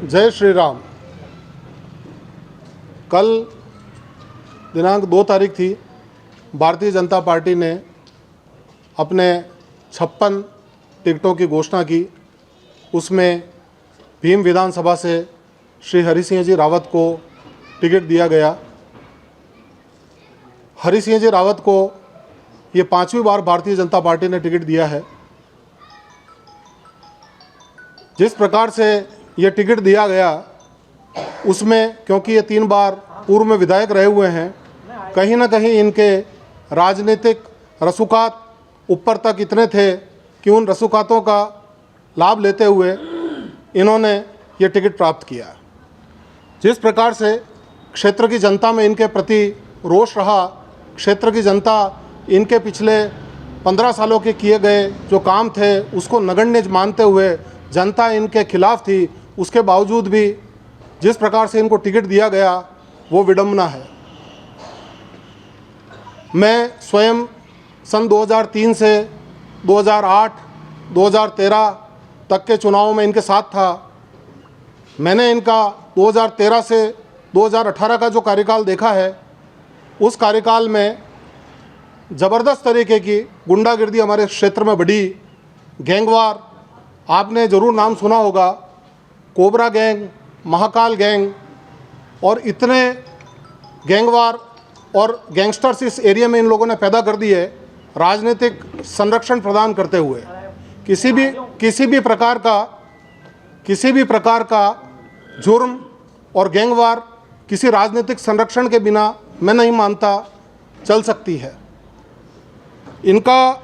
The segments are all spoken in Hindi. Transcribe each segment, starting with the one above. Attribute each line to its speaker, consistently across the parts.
Speaker 1: जय श्री राम। कल दिनांक 2 तारीख थी। भारतीय जनता पार्टी ने अपने 56 टिकटों की घोषणा की। उसमें भीम विधानसभा से श्री हरि सिंह जी रावत को टिकट दिया गया। हरि सिंह जी रावत को ये 5वीं बार भारतीय जनता पार्टी ने टिकट दिया है। जिस प्रकार से ये टिकट दिया गया उसमें, क्योंकि ये 3 बार पूर्व में विधायक रहे हुए हैं, कहीं ना कहीं इनके राजनीतिक रसूखात ऊपर तक इतने थे कि उन रसूखातों का लाभ लेते हुए इन्होंने ये टिकट प्राप्त किया। जिस प्रकार से क्षेत्र की जनता में इनके प्रति रोष रहा, क्षेत्र की जनता इनके पिछले 15 सालों के किए गए जो काम थे उसको नगण्य मानते हुए जनता इनके खिलाफ थी, उसके बावजूद भी जिस प्रकार से इनको टिकट दिया गया वो विडंबना है। मैं स्वयं सन 2003 से 2008, 2013 तक के चुनावों में इनके साथ था। मैंने इनका 2013 से 2018 का जो कार्यकाल देखा है, उस कार्यकाल में ज़बरदस्त तरीके की गुंडागिर्दी हमारे क्षेत्र में बढ़ी। गैंगवार, आपने ज़रूर नाम सुना होगा, कोबरा गैंग, महाकाल गैंग, और इतने गैंगवार और गैंगस्टर्स इस एरिया में इन लोगों ने पैदा कर दिए। राजनीतिक संरक्षण प्रदान करते हुए किसी भी प्रकार का जुर्म और गैंगवार किसी राजनीतिक संरक्षण के बिना मैं नहीं मानता चल सकती है। इनका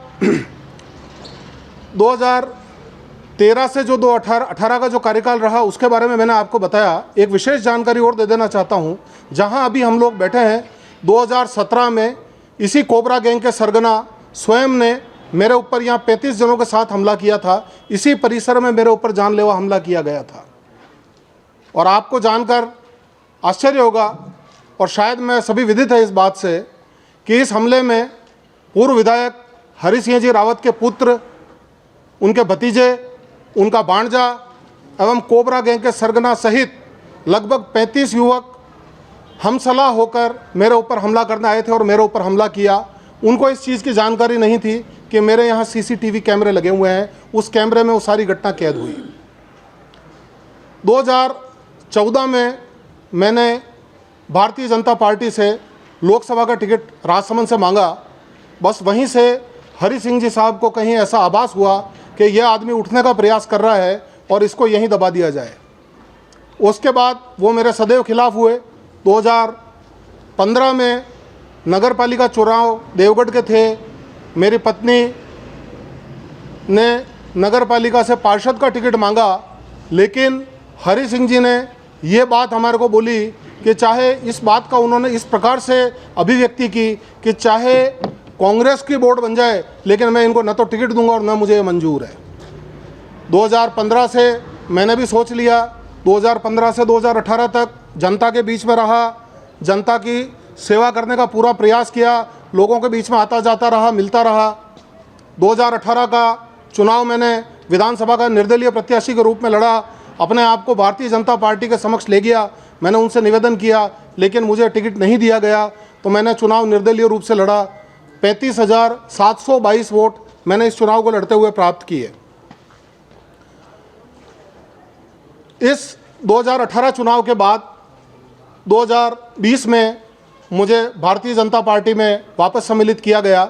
Speaker 1: 2013 से जो 2018 का जो कार्यकाल रहा उसके बारे में मैंने आपको बताया। एक विशेष जानकारी और दे देना चाहता हूं। जहां अभी हम लोग बैठे हैं, 2017 में इसी कोबरा गैंग के सरगना स्वयं ने मेरे ऊपर यहाँ 35 जनों के साथ हमला किया था। इसी परिसर में मेरे ऊपर जानलेवा हमला किया गया था। और आपको जानकर आश्चर्य होगा, और शायद मैं सभी विदित है इस बात से, कि इस हमले में पूर्व विधायक हरि सिंह जी रावत के पुत्र, उनके भतीजे, उनका भांजा एवं कोबरा गैंग के सरगना सहित लगभग 35 युवक हमसला होकर मेरे ऊपर हमला करने आए थे और मेरे ऊपर हमला किया। उनको इस चीज़ की जानकारी नहीं थी कि मेरे यहाँ CCTV कैमरे लगे हुए हैं। उस कैमरे में वो सारी घटना कैद हुई। 2014 में मैंने भारतीय जनता पार्टी से लोकसभा का टिकट राजसमंद से मांगा। बस वहीं से हरि सिंह जी साहब को कहीं ऐसा आभास हुआ कि यह आदमी उठने का प्रयास कर रहा है और इसको यहीं दबा दिया जाए। उसके बाद वो मेरे सदैव खिलाफ हुए। 2015 में नगर पालिका चुनाव देवगढ़ के थे। मेरी पत्नी ने नगर पालिका से पार्षद का टिकट मांगा, लेकिन हरि सिंह जी ने ये बात हमारे को बोली कि चाहे इस बात का उन्होंने इस प्रकार से अभिव्यक्ति की कि चाहे कांग्रेस की बोर्ड बन जाए, लेकिन मैं इनको न तो टिकट दूंगा और न मुझे ये मंजूर है। 2015 से मैंने भी सोच लिया। 2015 से 2018 तक जनता के बीच में रहा, जनता की सेवा करने का पूरा प्रयास किया, लोगों के बीच में आता जाता रहा, मिलता रहा। 2018 का चुनाव मैंने विधानसभा का निर्दलीय प्रत्याशी के रूप में लड़ा। अपने आप को भारतीय जनता पार्टी के समक्ष ले गया। मैंने उनसे निवेदन किया, लेकिन मुझे टिकट नहीं दिया गया, तो मैंने चुनाव निर्दलीय रूप से लड़ा। 35,722 वोट मैंने इस चुनाव को लड़ते हुए प्राप्त किए। इस 2018 चुनाव के बाद 2020 में मुझे भारतीय जनता पार्टी में वापस सम्मिलित किया गया।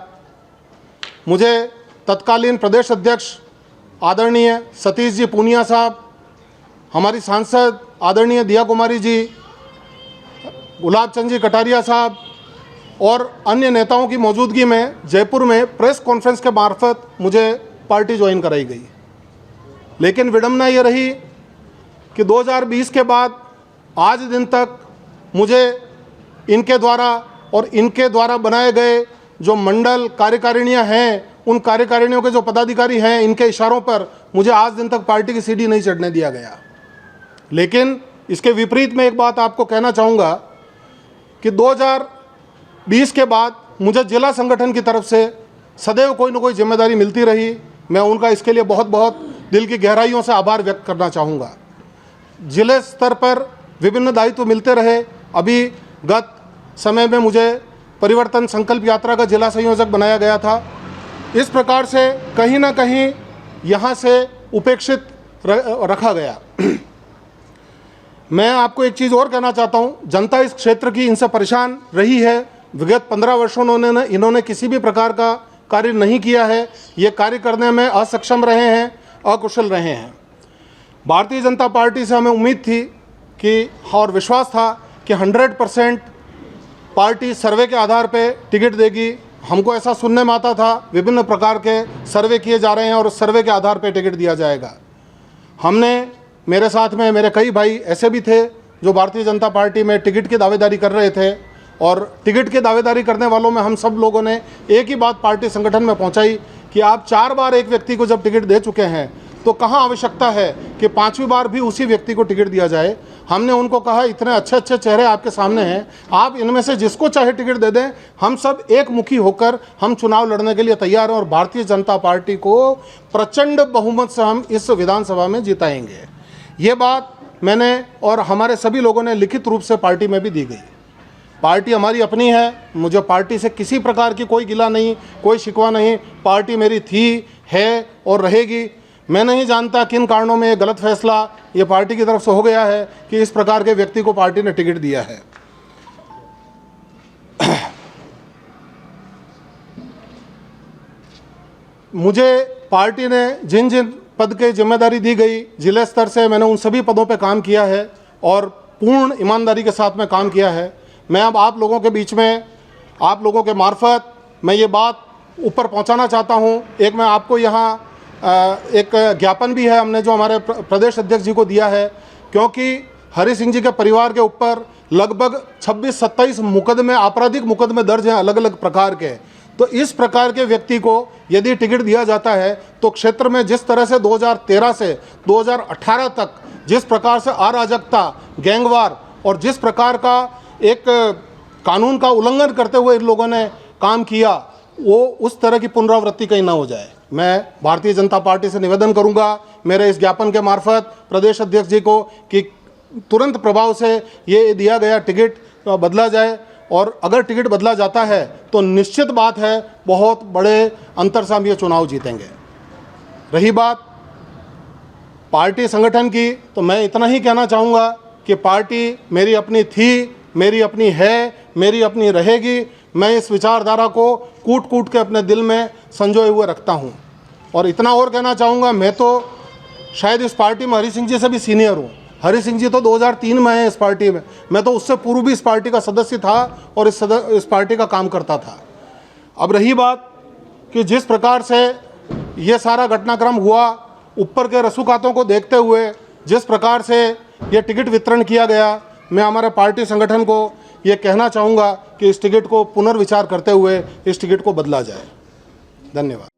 Speaker 1: मुझे तत्कालीन प्रदेश अध्यक्ष आदरणीय सतीश जी पूनिया साहब, हमारी सांसद आदरणीय दिया कुमारी जी, गुलाब चंद जी कटारिया साहब और अन्य नेताओं की मौजूदगी में जयपुर में प्रेस कॉन्फ्रेंस के मार्फत मुझे पार्टी ज्वाइन कराई गई। लेकिन विडंबना ये रही कि 2020 के बाद आज दिन तक मुझे इनके द्वारा बनाए गए जो मंडल कार्यकारिणियां हैं, उन कार्यकारिणियों के जो पदाधिकारी हैं, इनके इशारों पर मुझे आज दिन तक पार्टी की सीढ़ी नहीं चढ़ने दिया गया। लेकिन इसके विपरीत में एक बात आपको कहना चाहूँगा कि 2020 के बाद मुझे जिला संगठन की तरफ से सदैव कोई न कोई जिम्मेदारी मिलती रही। मैं उनका इसके लिए बहुत बहुत दिल की गहराइयों से आभार व्यक्त करना चाहूँगा। जिले स्तर पर विभिन्न दायित्व मिलते रहे। अभी गत समय में मुझे परिवर्तन संकल्प यात्रा का जिला संयोजक बनाया गया था। इस प्रकार से कहीं ना कहीं यहाँ से उपेक्षित रखा गया। मैं आपको एक चीज़ और कहना चाहता हूँ, जनता इस क्षेत्र की इनसे परेशान रही है। विगत 15 वर्षों में इन्होंने किसी भी प्रकार का कार्य नहीं किया है। ये कार्य करने में असक्षम रहे हैं, अकुशल रहे हैं। भारतीय जनता पार्टी से हमें उम्मीद थी कि और विश्वास था कि 100% पार्टी सर्वे के आधार पे टिकट देगी। हमको ऐसा सुनने में आता था, विभिन्न प्रकार के सर्वे किए जा रहे हैं और उस सर्वे के आधार पे टिकट दिया जाएगा। हमने, मेरे साथ में मेरे कई भाई ऐसे भी थे जो भारतीय जनता पार्टी में टिकट की दावेदारी कर रहे थे, और टिकट की दावेदारी करने वालों में हम सब लोगों ने एक ही बात पार्टी संगठन में पहुंचाई कि आप 4 बार एक व्यक्ति को जब टिकट दे चुके हैं तो कहाँ आवश्यकता है कि 5वीं बार भी उसी व्यक्ति को टिकट दिया जाए। हमने उनको कहा, इतने अच्छे अच्छे चेहरे आपके सामने हैं, आप इनमें से जिसको चाहे टिकट दे दें, हम सब एक मुखी होकर हम चुनाव लड़ने के लिए तैयार हैं और भारतीय जनता पार्टी को प्रचंड बहुमत से हम इस विधानसभा में जिताएंगे। ये बात मैंने और हमारे सभी लोगों ने लिखित रूप से पार्टी में भी दी गई। पार्टी हमारी अपनी है, मुझे पार्टी से किसी प्रकार की कोई गिला नहीं, कोई शिकवा नहीं। पार्टी मेरी थी, है और रहेगी। मैं नहीं जानता किन कारणों में ये गलत फैसला ये पार्टी की तरफ से हो गया है कि इस प्रकार के व्यक्ति को पार्टी ने टिकट दिया है। मुझे पार्टी ने जिन जिन पद की जिम्मेदारी दी गई जिले स्तर से, मैंने उन सभी पदों पे काम किया है और पूर्ण ईमानदारी के साथ में काम किया है। मैं अब आप लोगों के बीच में, आप लोगों के मार्फत मैं ये बात ऊपर पहुंचाना चाहता हूं। एक मैं आपको यहाँ एक ज्ञापन भी है हमने जो हमारे प्रदेश अध्यक्ष जी को दिया है, क्योंकि हरि सिंह जी के परिवार के ऊपर लगभग 26-27 मुकदमे, आपराधिक मुकदमे दर्ज हैं अलग अलग प्रकार के। तो इस प्रकार के व्यक्ति को यदि टिकट दिया जाता है तो क्षेत्र में जिस तरह से 2013 से 2018 तक जिस प्रकार से अराजकता, गैंगवार और जिस प्रकार का एक कानून का उल्लंघन करते हुए इन लोगों ने काम किया, वो उस तरह की पुनरावृत्ति कहीं ना हो जाए। मैं भारतीय जनता पार्टी से निवेदन करूंगा मेरे इस ज्ञापन के मार्फत प्रदेश अध्यक्ष जी को कि तुरंत प्रभाव से ये दिया गया टिकट बदला जाए, और अगर टिकट बदला जाता है तो निश्चित बात है बहुत बड़े अंतर से हम ये चुनाव जीतेंगे। रही बात पार्टी संगठन की, तो मैं इतना ही कहना चाहूँगा कि पार्टी मेरी अपनी थी, मेरी अपनी है, मेरी अपनी रहेगी। मैं इस विचारधारा को कूट कूट के अपने दिल में संजोए हुए रखता हूँ। और इतना और कहना चाहूँगा, मैं तो शायद इस पार्टी में हरि सिंह जी से भी सीनियर हूँ। हरि सिंह जी तो 2003 में हैं इस पार्टी में, मैं तो उससे पूर्व भी इस पार्टी का सदस्य था और इस पार्टी का काम करता था। अब रही बात कि जिस प्रकार से ये सारा घटनाक्रम हुआ, ऊपर के रसूखातों को देखते हुए जिस प्रकार से ये टिकट वितरण किया गया, मैं हमारे पार्टी संगठन को ये कहना चाहूँगा कि इस टिकट को पुनर्विचार करते हुए इस टिकट को बदला जाए। धन्यवाद।